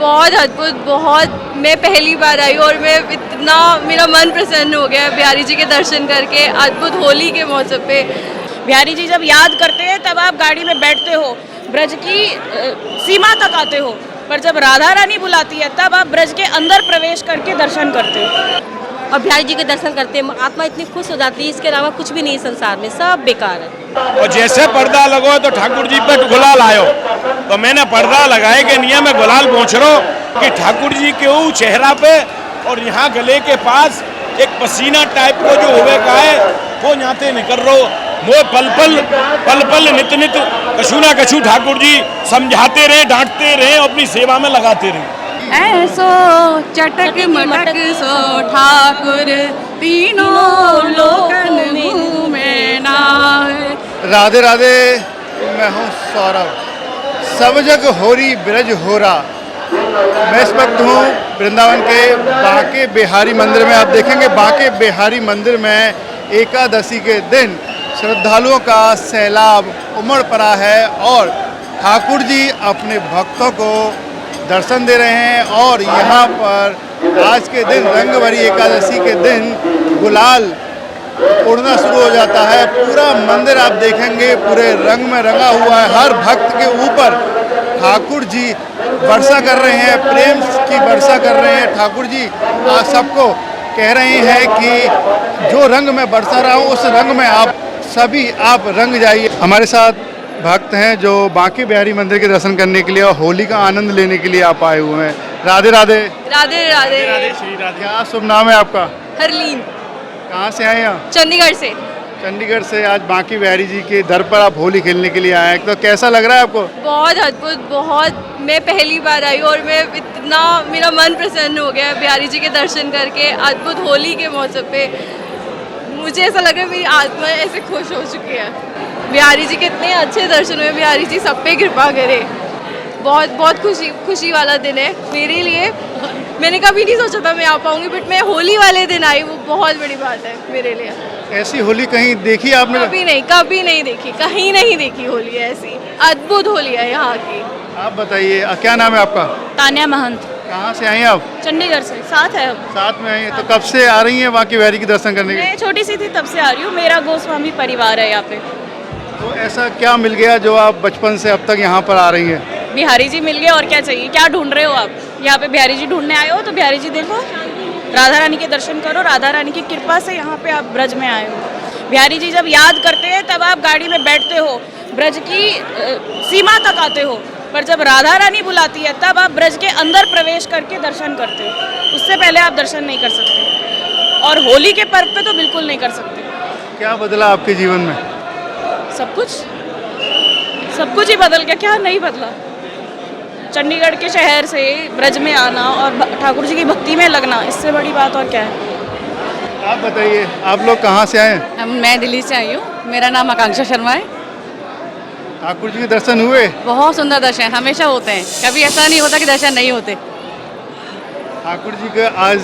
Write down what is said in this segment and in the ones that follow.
बहुत अद्भुत, बहुत मैं पहली बार आई और मैं इतना मेरा मन प्रसन्न हो गया बिहारी जी के दर्शन करके अद्भुत होली के मौसम पे। बिहारी जी जब याद करते हैं तब आप गाड़ी में बैठते हो, ब्रज की सीमा तक आते हो, पर जब राधा रानी बुलाती है तब आप ब्रज के अंदर प्रवेश करके दर्शन करते हो। और बिहारी जी के दर्शन करते हैं आत्मा इतनी खुश हो जाती है, इसके अलावा कुछ भी नहीं संसार में, सब बेकार है। और जैसे पर्दा लगो तो ठाकुर जी पे गुलाल आयो, तो मैंने पर्दा लगाए के नियम में गुलाल पहुँच रो कि ठाकुर जी के वो चेहरा पे और यहाँ गले के पास एक पसीना टाइप को जो हुए का है वो यहाँ निकल रो। मोह पल पल नित नित कछु ना कछु ठाकुर जी समझाते रहे, डांटते रहे, अपनी सेवा में लगाते रहे। ऐसो चटक मटक सो ठाकुर तीनों लोकन घूमे नाय। राधे राधे, मैं हूँ सौरभ। सब जग होरी ब्रज होरा। मैं इस वक्त हूँ वृंदावन के बांके बिहारी मंदिर में। आप देखेंगे बांके बिहारी मंदिर में एकादशी के दिन श्रद्धालुओं का सैलाब उमड़ पड़ा है और ठाकुर जी अपने भक्तों को दर्शन दे रहे हैं। और यहाँ पर आज के दिन रंगभरी एकादशी के दिन गुलाल उड़ना शुरू हो जाता है। पूरा मंदिर आप देखेंगे पूरे रंग में रंगा हुआ है। हर भक्त के ऊपर ठाकुर जी वर्षा कर रहे हैं, प्रेम की वर्षा कर रहे हैं। ठाकुर जी आज सबको कह रहे हैं कि जो रंग में बरसा रहा हूँ उस रंग में आप सभी आप रंग जाइए। हमारे साथ भक्त हैं जो बांके बिहारी मंदिर के दर्शन करने के लिए और होली का आनंद लेने के लिए आप आए हुए हैं। राधे राधे। राधे राधे। श्री राधे। क्या शुभ नाम है आपका? हरलीन। कहाँ से आए यहाँ? चंडीगढ़ से। चंडीगढ़ से आज बांके बिहारी जी के दर पर आप होली खेलने के लिए आए हैं, तो कैसा लग रहा है आपको? बहुत अद्भुत, बहुत मैं पहली बार आई और मैं इतना मेरा मन प्रसन्न हो गया बिहारी जी के दर्शन करके अद्भुत होली के मौसम पे। मुझे ऐसा लग रहा है मेरी आत्मा ऐसे खुश हो चुकी है। बिहारी जी के इतने अच्छे दर्शन हुए, बिहारी जी सब पे कृपा करे। बहुत बहुत खुशी वाला दिन है मेरे लिए। मैंने कभी नहीं सोचा था मैं आ पाऊंगी, बट मैं होली वाले दिन आई, वो बहुत बड़ी बात है मेरे लिए। ऐसी होली कहीं देखी आपने? कभी नहीं देखी, कहीं नहीं देखी होली ऐसी। अद्भुत होली है यहाँ की। आप बताइए, क्या नाम है आपका? तान्या महंत। कहाँ से आई हैं आप? चंडीगढ़ से। साथ है हम। साथ में आई हैं, तो कब से आ रही हैं बांके बिहारी के दर्शन करने के लिए? मैं छोटी सी थी तब से आ रही हूँ, मेरा गोस्वामी परिवार है यहाँ पे। तो ऐसा क्या मिल गया जो आप बचपन से अब तक यहाँ पर आ रही हैं? बिहारी जी मिल गए, और क्या चाहिए? क्या ढूंढ रहे हो आप? यहाँ पे बिहारी जी ढूंढने आए हो तो बिहारी जी देखो, राधा रानी के दर्शन करो। राधा रानी की कृपा से यहाँ पे आप ब्रज में आए हो। बिहारी जी जब याद करते हैं तब आप गाड़ी में बैठते हो, ब्रज की सीमा तक आते हो, पर जब राधा रानी बुलाती है तब आप ब्रज के अंदर प्रवेश करके दर्शन करते हो। उससे पहले आप दर्शन नहीं कर सकते, और होली के पर्व पे तो बिल्कुल नहीं कर सकते। क्या बदला आपके जीवन में? सब कुछ ही बदल गया। क्या नहीं बदला? चंडीगढ़ के शहर से ब्रज में आना और ठाकुर जी की भक्ति में लगना, इससे बड़ी बात और क्या है? आप बताइए, आप लोग कहाँ से आए हैं? मैं दिल्ली से आई हूँ, मेरा नाम आकांक्षा शर्मा है। ठाकुर जी के दर्शन हुए? बहुत सुंदर दर्शन हमेशा होते हैं, कभी ऐसा नहीं होता कि दर्शन नहीं होते। ठाकुर जी का आज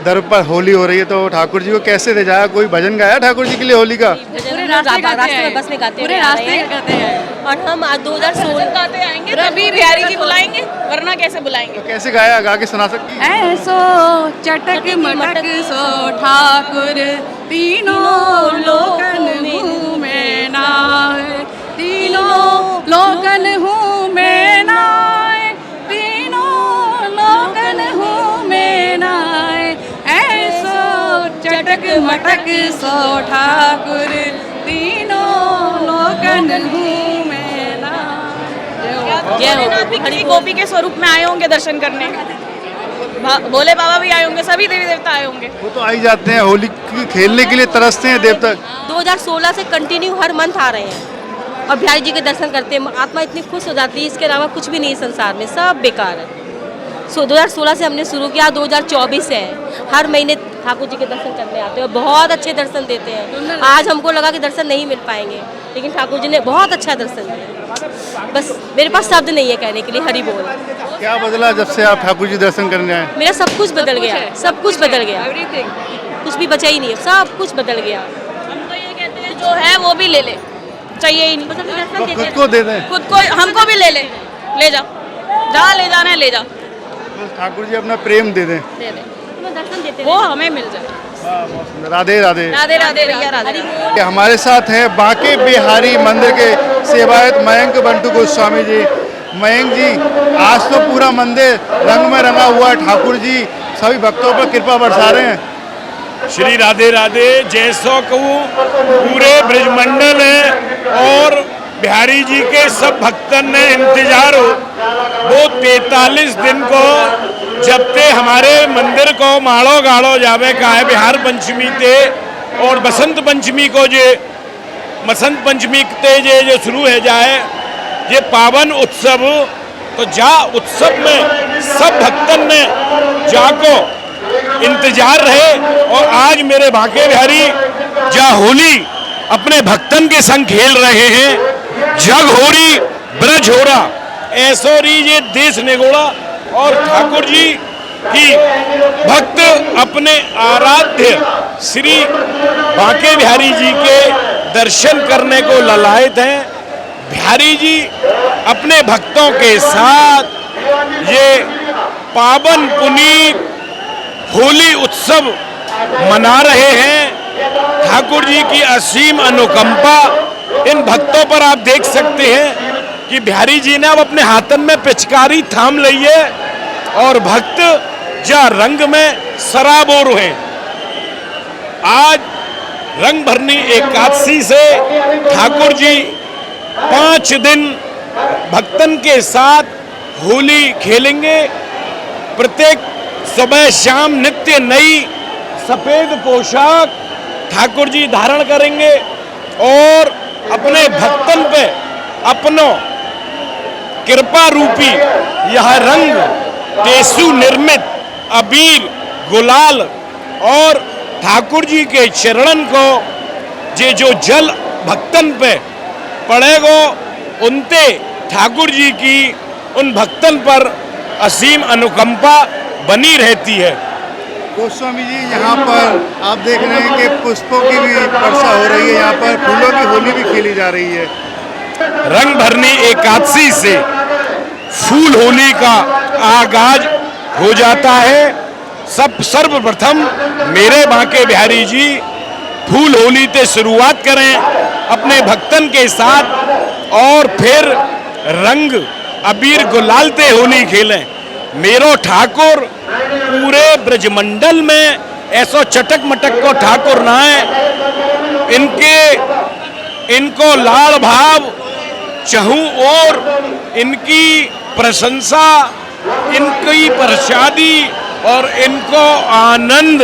दर पर होली हो रही है, तो ठाकुर जी को कैसे ले जाया? कोई भजन गाया ठाकुर जी के लिए होली का? पूरे रास्ते में बस में गाते हैं। और हम आज 2016 गाते आएंगे तभी बिहारी जी बुलाएंगे, वरना कैसे बुलाएंगे? तो कैसे गाया, गा के सुना सकती हैं? ऐसो चटक मटक सो ठाकुर तीनों लोकन घूमे नाय। तीनों लोकन घूमे नाय, तीनों लोकन घूमे नाय। ऐसो चटक मटक सो ठाकुर तीनों लोकन घूमे नाय। भोलेनाथ भी किसी गोपी के स्वरूप में आए होंगे दर्शन करने, भोले बाबा भी आए होंगे, सभी देवी देवता आए होंगे। वो तो आ ही जाते हैं, होली खेलने के लिए तरसते हैं देवता। 2016 से कंटिन्यू हर मंथ आ रहे हैं और बिहारी जी के दर्शन करते हैं, आत्मा इतनी खुश हो जाती है, इसके अलावा कुछ भी नहीं संसार में, सब बेकार है। 2016 से हमने शुरू किया, 2024 से है। हर महीने ठाकुर जी के दर्शन करने आते हैं और बहुत अच्छे दर्शन देते हैं। आज हमको लगा कि दर्शन नहीं मिल पाएंगे, लेकिन ठाकुर जी ने बहुत अच्छा दर्शन दिया। बस मेरे पास शब्द नहीं है कहने के लिए, हरि बोल। क्या बदला जब से आप ठाकुर जी दर्शन करने आए? मेरा सब कुछ बदल गया, सब कुछ बदल गया, कुछ भी बचा ही नहीं है, सब कुछ बदल गया। हम तो ये कहते हैं जो है वो भी ले ले, चाहिए ही नहीं। तो खुद को दे दें। खुद को, हमको भी ले ले, ले जा, जहाँ ले जाना है ले जा। बस ठाकुर जी अपना प्रेम दे दें। दे दे, दर्शन देते वो हमें मिल जाए। राधे राधे। राधे राधे भैया, राधे राधे। हमारे साथ है बांके बिहारी मंदिर के सेवायत मयंक बंटू गोस्वामी जी। मयंक जी, आज तो पूरा मंदिर रंग में रंगा हुआ है, ठाकुर जी सभी भक्तों पर कृपा बरसा रहे हैं। श्री राधे राधे। जैसो कहूँ पूरे ब्रजमंडल है और बिहारी जी के सब भक्तन ने इंतजार हो वो 43 दिन को जब ते हमारे मंदिर को माड़ो गाड़ो जावे का है बिहार पंचमी ते और बसंत पंचमी को बसंत पंचमी ते जो शुरू है जाए ये पावन उत्सव। तो जा उत्सव में सब भक्तन ने जाको इंतजार रहे और आज मेरे बांके बिहारी जा होली अपने भक्तन के संग खेल रहे हैं। जग हो रही ब्रज हो रहा ऐसो री ये देश निगोड़ा और ठाकुर जी की भक्त अपने आराध्य श्री बांके बिहारी जी के दर्शन करने को ललायत हैं। बिहारी जी अपने भक्तों के साथ ये पावन पुनीत होली उत्सव मना रहे हैं। ठाकुर जी की असीम अनुकंपा इन भक्तों पर आप देख सकते हैं कि बिहारी जी ने अब अपने हाथन में पिचकारी थाम ली है और भक्त जा रंग में सराबोर हैं। आज रंग भरनी एकादशी से ठाकुर जी 5 दिन भक्तन के साथ होली खेलेंगे। प्रत्येक सुबह शाम नित्य नई सफेद पोशाक ठाकुर जी धारण करेंगे और अपने भक्तन पे अपनो कृपा रूपी यह रंग टेसु निर्मित अबीर गुलाल और ठाकुर जी के चरणन को जो जल भक्तन पे पड़ेगो उनते ठाकुर जी की उन भक्तन पर असीम अनुकंपा बनी रहती है। गोस्वामी जी, यहाँ पर आप देख रहे हैं कि पुष्पों की भी वर्षा हो रही है, यहाँ पर फूलों की होली भी खेली जा रही है। रंग भरनी एकादशी से फूल होली का आगाज हो जाता है। सब सर्वप्रथम मेरे बांके बिहारी जी फूल होली से शुरुआत करें अपने भक्तन के साथ और फिर रंग अबीर गुलाल ते होली खेलें। मेरो ठाकुर पूरे ब्रजमंडल में ऐसो चटक मटक को ठाकुर ना है। इनको लाड़ भाव चहूं और इनकी प्रशंसा, इनकी प्रसादी और इनको आनंद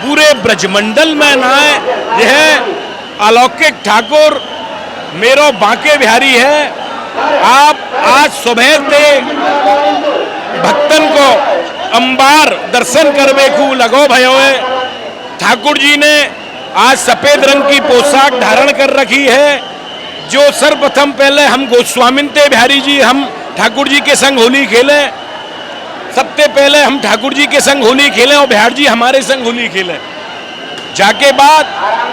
पूरे ब्रजमंडल में ना है। यह अलौकिक ठाकुर मेरो बांके बिहारी है। आप आज सुबह से भक्तन को अंबार दर्शन करवे को लगो भयो है। ठाकुर जी ने आज सफेद रंग की पोशाक धारण कर रखी है। जो सर्वप्रथम पहले हम गोस्वामी ते बिहारी जी हम ठाकुर जी के संग होली खेले। सबसे पहले हम ठाकुर जी के संग होली खेलें और बिहार जी हमारे संग होली खेलें। जाके बाद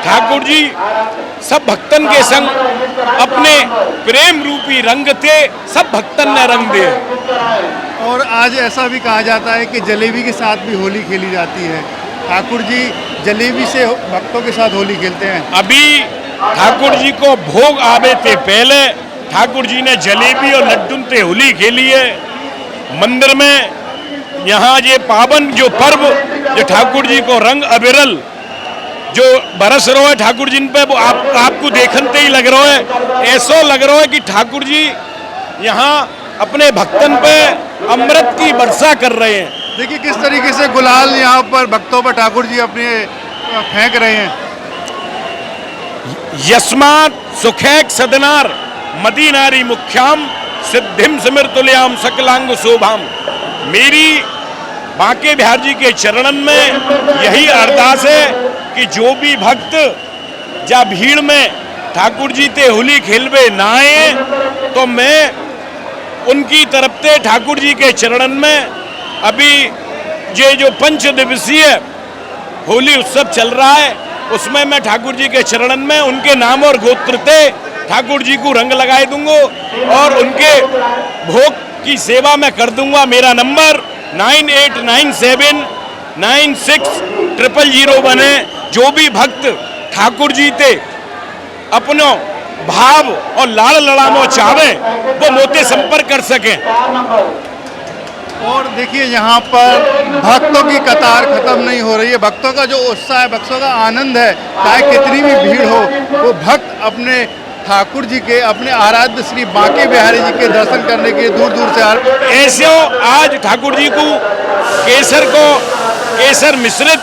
ठाकुर जी सब भक्तन के संग अपने प्रेम रूपी रंग थे सब भक्तन ने रंग दे। और आज ऐसा भी कहा जाता है कि जलेबी के साथ भी होली खेली जाती है। ठाकुर जी जलेबी से भक्तों के साथ होली खेलते हैं। अभी ठाकुर जी को भोग आवे थे पहले ठाकुर जी ने जलेबी और लड्डू ते होली खेली है। मंदिर में यहाँ ये पावन जो पर्व जो ठाकुर जी को रंग अबिरल जो बरस रहा है ठाकुर जी पे वो आपको देखते ही लग रहा है। ऐसा लग रहा है कि ठाकुर जी यहाँ अपने भक्तन पे अमृत की वर्षा कर रहे हैं। देखिए किस तरीके से गुलाल यहाँ पर भक्तों पर ठाकुर जी अपने फेंक रहे हैं। यस्मात् सुखैक सदनार मदीनारी मुख्याम सिद्धिम समृतुल्याम सकलांग शोभाम। मेरी बांके बिहार जी के चरणन में यही अरदास है कि जो भी भक्त जा भीड़ में ठाकुर जी ते होली खेलवे ना आए तो मैं उनकी तरफ से ठाकुर जी के चरणन में अभी ये जो 5 दिवसीय होली उत्सव चल रहा है उसमें मैं ठाकुर जी के चरणन में उनके नाम और गोत्र से ठाकुर जी को रंग लगाए दूंगा और उनके भोग की सेवा मैं कर दूंगा। मेरा नंबर 9897960001 है। जो भी भक्त ठाकुर जी ते अपनो भाव और लाड़ लड़ामो चाहे वो मोते संपर्क कर सकें। और देखिए यहाँ पर भक्तों की कतार खत्म नहीं हो रही है। भक्तों का जो उत्साह है, भक्तों का आनंद है, चाहे कितनी भी भीड़ हो, वो भक्त अपने ठाकुर जी के, अपने आराध्य श्री बांके बिहारी जी के दर्शन करने के लिए दूर दूर से आ रहे। ऐसे आज ठाकुर जी को केसर मिश्रित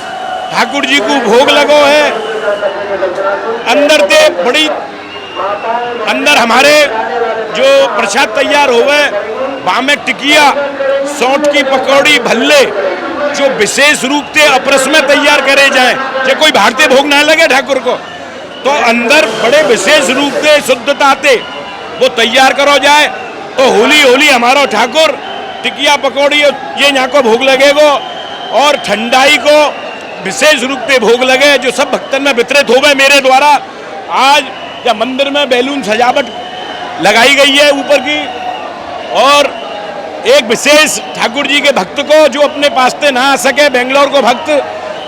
ठाकुर जी को भोग लगो है। अंदर ते बड़ी अंदर हमारे जो प्रसाद तैयार होवे बामे टिकिया, सौंठ की पकौड़ी, भल्ले जो विशेष रूप से अपरस में तैयार करे जाए, जो कोई भारतीय भोग ना लगे ठाकुर को, तो अंदर बड़े विशेष रूप से शुद्धता से वो तैयार करो जाए। तो होली होली हमारो ठाकुर टिकिया पकौड़ी ये यहाँ को भोग लगेगो और ठंडाई को विशेष रूप से भोग लगे, जो सब भक्तन में वितरित होवे मेरे द्वारा। आज या मंदिर में बैलून सजावट लगाई गई है ऊपर की, और एक विशेष ठाकुर जी के भक्त को जो अपने पास से ना आ सके, बेंगलोर को भक्त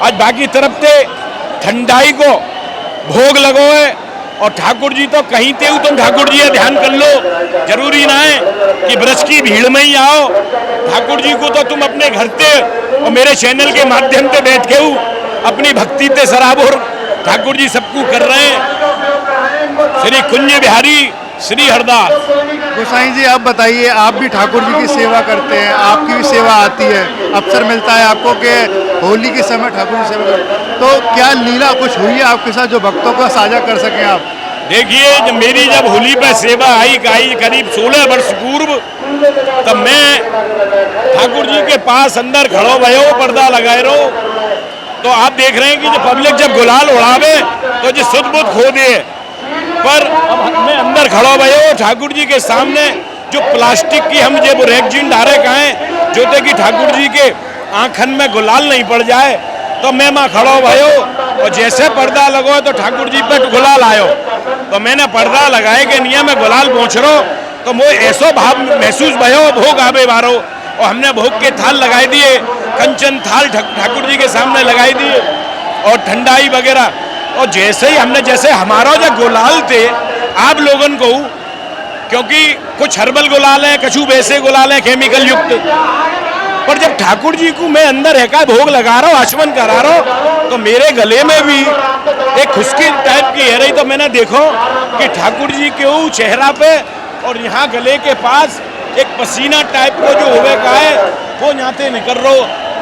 आज बाकी तरफ से ठंडाई को भोग लगो है। और ठाकुर जी तो कहीं ते तुम ठाकुर जी ध्यान कर लो, जरूरी ना है कि ब्रज की भीड़ में ही आओ। ठाकुर जी को तो तुम अपने घर से और मेरे चैनल के माध्यम से बैठ के अपनी भक्ति ते सराबोर ठाकुर जी सबको कर रहे हैं। श्री कुंज बिहारी श्री हरदास। गोसाई जी आप बताइए, आप भी ठाकुर जी की सेवा करते हैं, आपकी भी सेवा आती है, अवसर मिलता है आपको कि होली के समय ठाकुर जी सेवा करते, तो क्या लीला कुछ हुई है आपके साथ जो भक्तों को साझा कर सकें आप? देखिए, जब होली पे सेवा आई करीब 16 वर्ष पूर्व, तब मैं ठाकुर जी के पास अंदर खड़ो भयो, पर्दा लगाए रहो, तो आप देख रहे हैं कि जो पब्लिक जब गुलाल उड़ावे तो जो सुध बुध खो दे। पर अब मैं अंदर खड़ो भयो ठाकुर जी के सामने, जो प्लास्टिक की हम जब रैगजीन डारे कहें जो थे कि ठाकुर जी के आंखन में गुलाल नहीं पड़ जाए, तो मैं माँ खड़ो भयो और जैसे पर्दा लगो तो ठाकुर जी पे गुलाल आयो, तो मैंने पर्दा लगाए के नियम में गुलाल पहुँच रो, तो मोह ऐसो भाव महसूस भयो भोग आवे बारो, और हमने भोग के थाल लगाए दिए, कंचन थाल ठाकुर जी के सामने लगाई दिए और ठंडाई वगैरह। और जैसे ही जैसे हमारा जो गुलाल थे आप लोगन को, क्योंकि कुछ हर्बल गुलाल है, कछु वैसे गुलाल है केमिकल युक्त, पर जब ठाकुर जी को मैं अंदर रहकर भोग लगा रहा हूँ, आचमन करा रहा हूँ, तो मेरे गले में भी एक खुश्की टाइप की है रही। तो मैंने देखो कि ठाकुर जी के चेहरा पे और यहाँ गले के पास एक पसीना टाइप को जो होवे का है वो यहाँ से निकल रहा।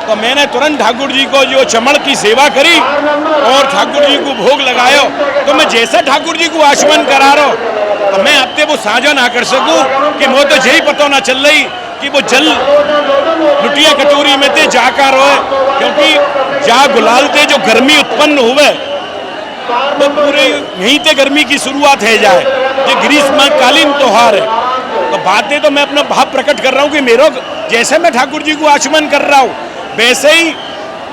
तो मैंने तुरंत ठाकुर जी को जो चमड़ की सेवा करी और ठाकुर जी को भोग लगायो। तो मैं जैसे ठाकुर जी को आचमन करा रहा हूँ, तो मैं आपसे वो साझा ना कर सकूं कि मुझे तो यही पता ना चल रही कि वो जल लुटिया कटोरी में ते जाकर रोए, क्योंकि जा गुलाल ते जो गर्मी उत्पन्न हुए तो पूरे यहीं से गर्मी की शुरुआत है जाए। ये ग्रीष्मकालीन त्योहार है, तो बातें तो मैं अपना भाव प्रकट कर रहा हूँ कि मेरे जैसे मैं ठाकुर जी को आचमन कर रहा हूँ वैसे ही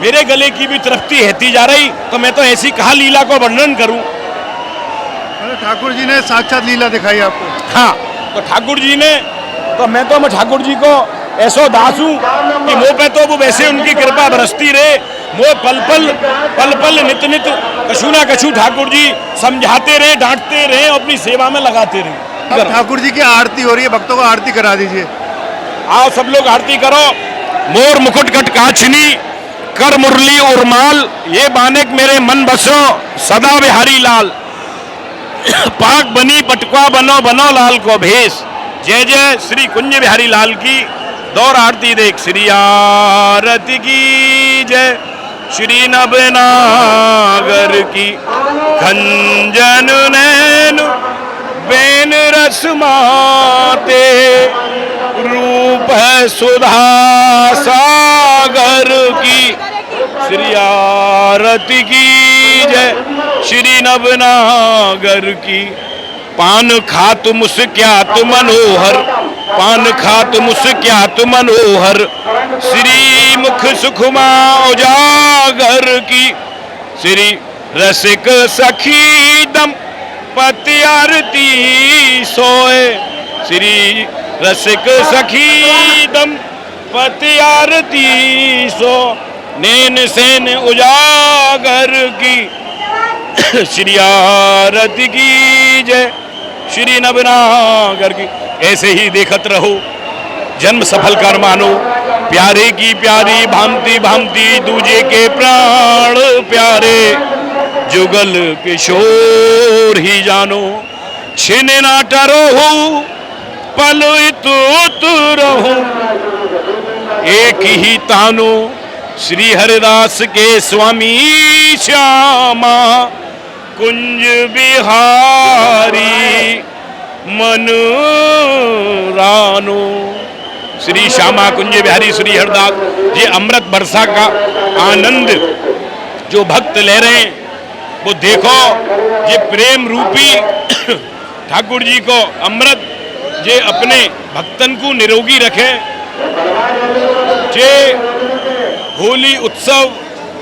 मेरे गले की भी तृप्ति रहती जा रही। तो मैं तो ऐसी कहा लीला को वर्णन करूं। ठाकुर जी ने साक्षात लीला दिखाई आपको? हाँ, तो ठाकुर जी ने, तो मैं ठाकुर जी को ऐसो दास हूँ कि मुँह पे तो वो वैसे उनकी कृपा बरसती रहे। मोह पल पल नित नित कछु ना कछु ठाकुर जी समझाते रहे, डांटते रहे और अपनी सेवा में लगाते रहे। ठाकुर जी की आरती हो रही है, भक्तों को आरती करा दीजिए। आओ सब लोग आरती करो। मोर मुकुट कट काछनी कर मुरली उर्माल, ये बानेक मेरे मन बसो सदा बिहारी लाल। पाक बनी पटकुआ बनो बनो लाल को भेष। जय जय श्री कुंज बिहारी लाल की। दौर आरती देख। श्री आरती की जय। श्री नवनागर की खंजन नैन बेन रस माते, रूप है सुधा सागर की। श्री आरती की जय। श्री नवनागर की। पान खात मुस्क्यात मनोहर, पान खात मुस्क्यात मनोहर, श्री मुख सुखमा उजागर की। श्री रसिक सखी दम पति आरती सोए, श्री रसिक सखी दम पति आरती सो नैन सेन उजागर की श्री आरती की जय श्री नवनागर की। ऐसे ही देखत रहो, जन्म सफल कर मानो, प्यारे की प्यारी भांति भांति दूजे के प्राण प्यारे, जुगल किशोर ही जानो, छिन ना टरो पल तू रहो, एक ही तानो श्री हरिदास के स्वामी श्यामा कुंज बिहारी मन रानो। श्री श्यामा कुंज बिहारी श्री हरिदास ये अमृत वर्षा का आनंद जो भक्त ले रहे हैं, वो देखो ये प्रेम रूपी ठाकुर जी को अमृत जे अपने भक्तन को निरोगी रखे। जे होली उत्सव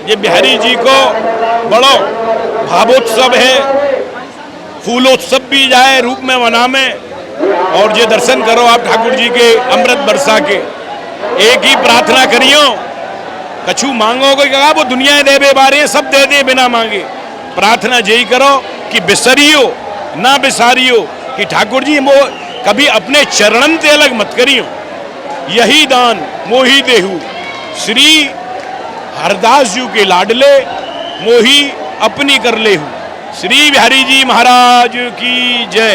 ये बिहारी जी को बड़ो भावोत्सव है, फूलोत्सव भी जाए रूप में मना में, और ये दर्शन करो आप ठाकुर जी के अमृत बरसा के। एक ही प्रार्थना करियो, कछु मांगोगे क्या, वो दुनिया देवे बारे सब दे दे बिना मांगे। प्रार्थना यही करो कि बिसरियो ना बिसारियो, कि ठाकुर जी वो कभी अपने चरणन से अलग मत करियो। यही दान मोही देहु श्री हरदास जी के लाडले, मोही अपनी कर लेहु। श्री बिहारी जी महाराज की जय।